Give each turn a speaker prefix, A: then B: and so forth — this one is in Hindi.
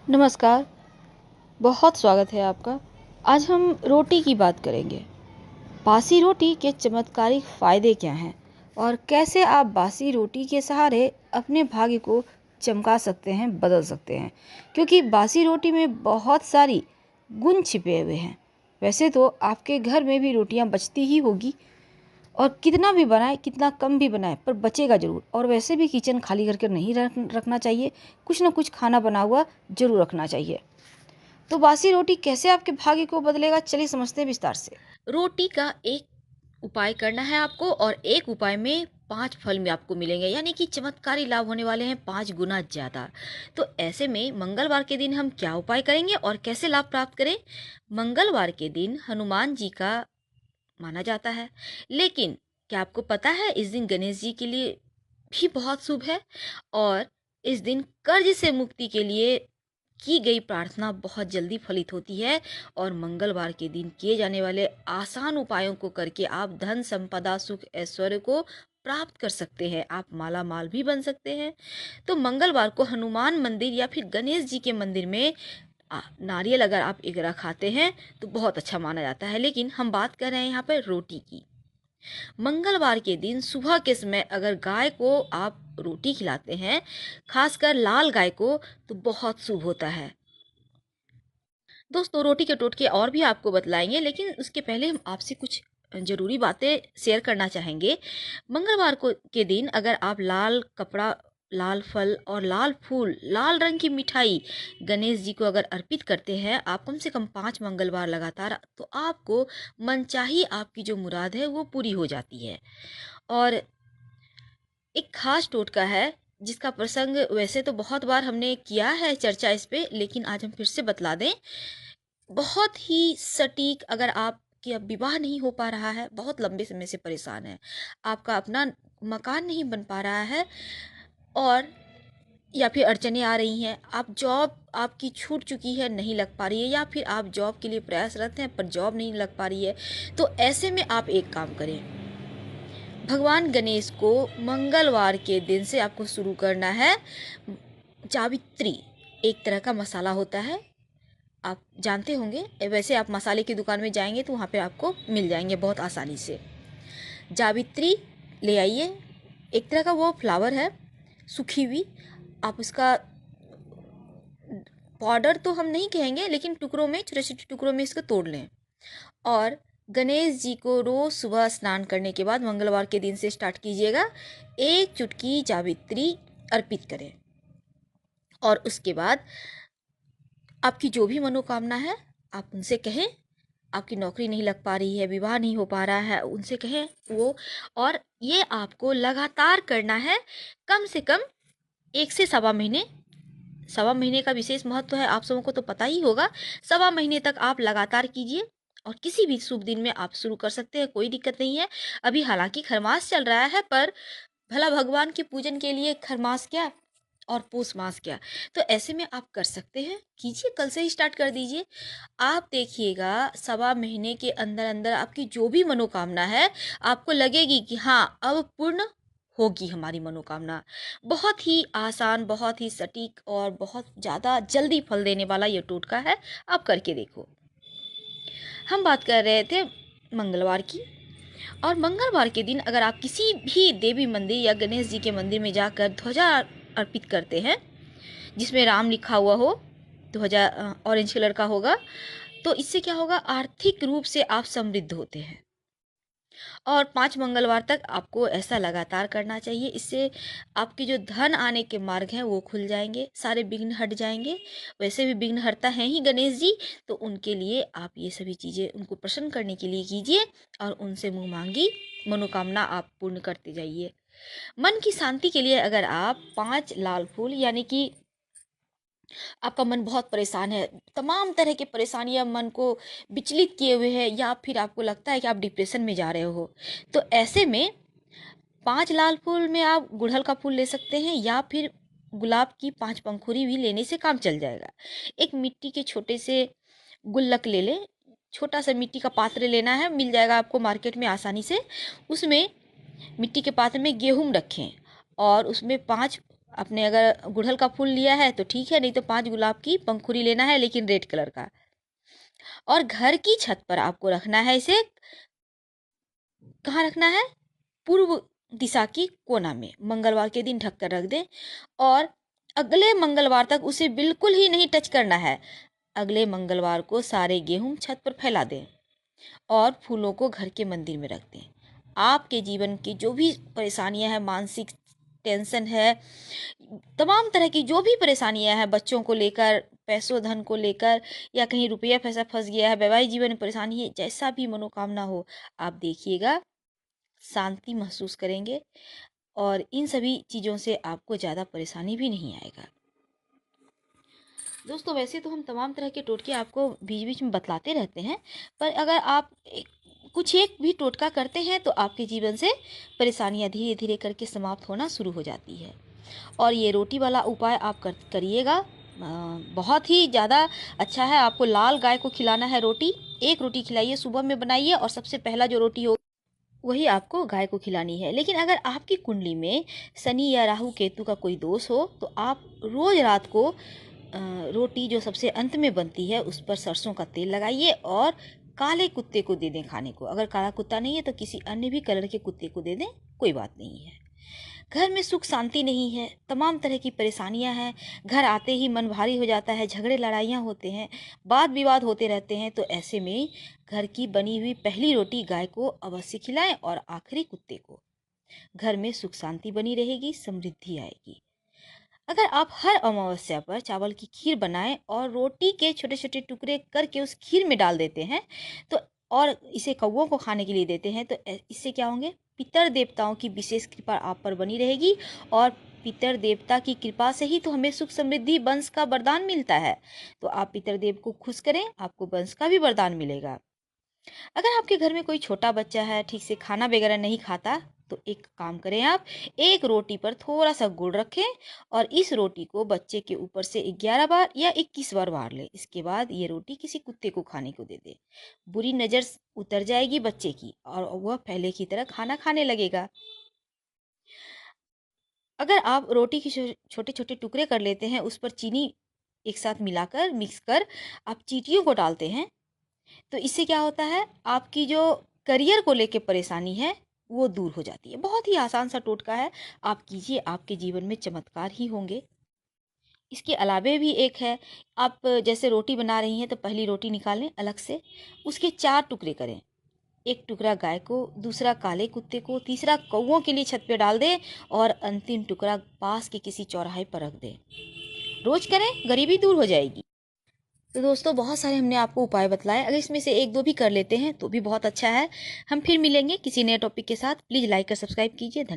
A: नमस्कार, बहुत स्वागत है आपका। आज हम रोटी की बात करेंगे। बासी रोटी के चमत्कारिक फ़ायदे क्या हैं और कैसे आप बासी रोटी के सहारे अपने भाग्य को चमका सकते हैं, बदल सकते हैं। क्योंकि बासी रोटी में बहुत सारी गुण छिपे हुए हैं। वैसे तो आपके घर में भी रोटियां बचती ही होगी और कितना भी बनाए, कितना कम भी बनाए, पर बचेगा ज़रूर। और वैसे भी किचन खाली करके नहीं रखना चाहिए, कुछ ना कुछ खाना बना हुआ ज़रूर रखना चाहिए। तो बासी रोटी कैसे आपके भाग्य को बदलेगा, चलिए समझते हैं विस्तार से। रोटी का एक उपाय करना है आपको और एक उपाय में 5 फल में आपको मिलेंगे, यानी कि चमत्कारी लाभ होने वाले हैं 5 गुना ज़्यादा। तो ऐसे में मंगलवार के दिन हम क्या उपाय करेंगे और कैसे लाभ प्राप्त करें? मंगलवार के दिन हनुमान जी का माना जाता है, लेकिन क्या आपको पता है इस दिन गणेश जी के लिए भी बहुत शुभ है। और इस दिन कर्ज से मुक्ति के लिए की गई प्रार्थना बहुत जल्दी फलित होती है। और मंगलवार के दिन किए जाने वाले आसान उपायों को करके आप धन संपदा सुख ऐश्वर्य को प्राप्त कर सकते हैं, आप माला माल भी बन सकते हैं। तो मंगलवार को हनुमान मंदिर या फिर गणेश जी के मंदिर में नारियल अगर आप एक रखाते हैं तो बहुत अच्छा माना जाता है। लेकिन हम बात कर रहे हैं यहाँ पर रोटी की। मंगलवार के दिन सुबह के समय अगर गाय को आप रोटी खिलाते हैं, खासकर लाल गाय को, तो बहुत शुभ होता है। दोस्तों, रोटी के टोटके और भी आपको बतलाएंगे, लेकिन उसके पहले हम आपसे कुछ ज़रूरी बातें शेयर करना चाहेंगे। मंगलवार को के दिन अगर आप लाल कपड़ा, लाल फल और लाल फूल, लाल रंग की मिठाई गणेश जी को अगर अर्पित करते हैं, आप कम से कम 5 मंगलवार लगातार, तो आपको मनचाही आपकी जो मुराद है वो पूरी हो जाती है। और एक खास टोटका है जिसका प्रसंग वैसे तो बहुत बार हमने किया है चर्चा इस पे, लेकिन आज हम फिर से बतला दें। बहुत ही सटीक, अगर आप कि अब विवाह नहीं हो पा रहा है, बहुत लंबे समय से परेशान है, आपका अपना मकान नहीं बन पा रहा है, और या फिर अड़चने आ रही हैं, आप जॉब आपकी छूट चुकी है, नहीं लग पा रही है, या फिर आप जॉब के लिए प्रयासरत हैं पर जॉब नहीं लग पा रही है, तो ऐसे में आप एक काम करें। भगवान गणेश को मंगलवार के दिन से आपको शुरू करना है। जावित्री एक तरह का मसाला होता है, आप जानते होंगे। वैसे आप मसाले की दुकान में जाएंगे तो वहाँ पे आपको मिल जाएंगे बहुत आसानी से। जावित्री ले आइए, एक तरह का वो फ्लावर है, सूखी हुई। आप उसका पाउडर तो हम नहीं कहेंगे, लेकिन टुकड़ों में, छोटे छोटे टुकड़ों में इसको तोड़ लें। और गणेश जी को रोज सुबह स्नान करने के बाद मंगलवार के दिन से स्टार्ट कीजिएगा, एक चुटकी जावित्री अर्पित करें। और उसके बाद आपकी जो भी मनोकामना है आप उनसे कहें। आपकी नौकरी नहीं लग पा रही है, विवाह नहीं हो पा रहा है, उनसे कहें वो। और ये आपको लगातार करना है, कम से कम 1 से 1.25 महीने। 1.25 महीने का विशेष महत्व है, आप सबों को तो पता ही होगा। 1.25 महीने तक आप लगातार कीजिए और किसी भी शुभ दिन में आप शुरू कर सकते हैं, कोई दिक्कत नहीं है। अभी हालांकि खरमास चल रहा है, पर भला भगवान के पूजन के लिए खरमास क्या और पूस मास क्या। तो ऐसे में आप कर सकते हैं, कीजिए, कल से ही स्टार्ट कर दीजिए। आप देखिएगा 1.25 महीने के अंदर अंदर आपकी जो भी मनोकामना है, आपको लगेगी कि हाँ अब पूर्ण होगी हमारी मनोकामना। बहुत ही आसान, बहुत ही सटीक और बहुत ज़्यादा जल्दी फल देने वाला ये टोटका है, आप करके देखो। हम बात कर रहे थे मंगलवार की। और मंगलवार के दिन अगर आप किसी भी देवी मंदिर या गणेश जी के मंदिर में जाकर ध्वजा अर्पित करते हैं, जिसमें राम लिखा हुआ हो, ध्वजा ऑरेंज कलर का होगा, तो इससे क्या होगा, आर्थिक रूप से आप समृद्ध होते हैं। और 5 मंगलवार तक आपको ऐसा लगातार करना चाहिए। इससे आपके जो धन आने के मार्ग हैं वो खुल जाएंगे, सारे विघ्न हट जाएंगे। वैसे भी विघ्नहर्ता हैं ही गणेश जी, तो उनके लिए आप ये सभी चीज़ें उनको प्रसन्न करने के लिए कीजिए और उनसे मुँह मांगी मनोकामना आप पूर्ण करते जाइए। मन की शांति के लिए अगर आप 5 लाल फूल, यानी कि आपका मन बहुत परेशान है, तमाम तरह की परेशानियां मन को विचलित किए हुए हैं, या फिर आपको लगता है कि आप डिप्रेशन में जा रहे हो, तो ऐसे में 5 लाल फूल में आप गुड़हल का फूल ले सकते हैं, या फिर गुलाब की 5 पंखुड़ी भी लेने से काम चल जाएगा। एक मिट्टी के छोटे से गुल्लक ले लें, छोटा सा मिट्टी का पात्र लेना है, मिल जाएगा आपको मार्केट में आसानी से। उसमें मिट्टी के पात्र में गेहूं रखें और उसमें 5 आपने अगर गुड़हल का फूल लिया है तो ठीक है, नहीं तो 5 गुलाब की पंखुड़ी लेना है, लेकिन रेड कलर का। और घर की छत पर आपको रखना है इसे। कहाँ रखना है? पूर्व दिशा की कोना में। मंगलवार के दिन ढक कर रख दें और अगले मंगलवार तक उसे बिल्कुल ही नहीं टच करना है। अगले मंगलवार को सारे गेहूं छत पर फैला दें और फूलों को घर के मंदिर में रख दें। आपके जीवन की जो भी परेशानियां हैं, मानसिक टेंशन है, तमाम तरह की जो भी परेशानियां हैं, बच्चों को लेकर, पैसों धन को लेकर, या कहीं रुपया पैसा फंस गया है, वैवाहिक जीवन में परेशानी है, जैसा भी मनोकामना हो, आप देखिएगा शांति महसूस करेंगे और इन सभी चीज़ों से आपको ज़्यादा परेशानी भी नहीं आएगा। दोस्तों, वैसे तो हम तमाम तरह के टोटके आपको बीच बीच में बतलाते रहते हैं, पर अगर आप कुछ एक भी टोटका करते हैं तो आपके जीवन से परेशानियां धीरे धीरे करके समाप्त होना शुरू हो जाती है। और ये रोटी वाला उपाय आप करिएगा, बहुत ही ज़्यादा अच्छा है। आपको लाल गाय को खिलाना है रोटी। एक रोटी खिलाइए, सुबह में बनाइए और सबसे पहला जो रोटी हो वही आपको गाय को खिलानी है। लेकिन अगर आपकी कुंडली में शनि या राहु केतु का कोई दोष हो तो आप रोज रात को रोटी जो सबसे अंत में बनती है उस पर सरसों का तेल लगाइए और काले कुत्ते को दे दें खाने को। अगर काला कुत्ता नहीं है तो किसी अन्य भी कलर के कुत्ते को दे दें, कोई बात नहीं है। घर में सुख शांति नहीं है, तमाम तरह की परेशानियां हैं, घर आते ही मन भारी हो जाता है, झगड़े लड़ाइयाँ होते हैं, वाद विवाद होते रहते हैं, तो ऐसे में घर की बनी हुई पहली रोटी गाय को अवश्य खिलाएं और आखिरी कुत्ते को। घर में सुख शांति बनी रहेगी, समृद्धि आएगी। अगर आप हर अमावस्या पर चावल की खीर बनाएं और रोटी के छोटे छोटे टुकड़े करके उस खीर में डाल देते हैं तो और इसे कौवों को खाने के लिए देते हैं, तो इससे क्या होंगे? पितर देवताओं की विशेष कृपा आप पर बनी रहेगी और पितर देवता की कृपा से ही तो हमें सुख समृद्धि वंश का वरदान मिलता है। तो आप पितर देव को खुश करें, आपको वंश का भी वरदान मिलेगा। अगर आपके घर में कोई छोटा बच्चा है, ठीक से खाना वगैरह नहीं खाता, तो एक काम करें, आप एक रोटी पर थोड़ा सा गुड़ रखें और इस रोटी को बच्चे के ऊपर से 11 बार या 21 बार वार लें। इसके बाद ये रोटी किसी कुत्ते को खाने को दे दें। बुरी नज़र उतर जाएगी बच्चे की और वह पहले की तरह खाना खाने लगेगा। अगर आप रोटी के छोटे छोटे टुकड़े कर लेते हैं, उस पर चीनी एक साथ मिलाकर मिक्स कर आप चींटियों को डालते हैं, तो इससे क्या होता है? आपकी जो करियर को लेके परेशानी है वो दूर हो जाती है। बहुत ही आसान सा टोटका है, आप कीजिए, आपके जीवन में चमत्कार ही होंगे। इसके अलावे भी एक है, आप जैसे रोटी बना रही हैं तो पहली रोटी निकालें अलग से, उसके 4 टुकड़े करें। एक टुकड़ा गाय को, दूसरा काले कुत्ते को, तीसरा कौवों के लिए छत पे डाल दें और अंतिम टुकड़ा पास के किसी चौराहे पर रख दें। रोज करें, गरीबी दूर हो जाएगी। तो दोस्तों, बहुत सारे हमने आपको उपाय बतलाए, अगर इसमें से एक दो भी कर लेते हैं तो भी बहुत अच्छा है। हम फिर मिलेंगे किसी नए टॉपिक के साथ। प्लीज़ लाइक और सब्सक्राइब कीजिए। धन्यवाद।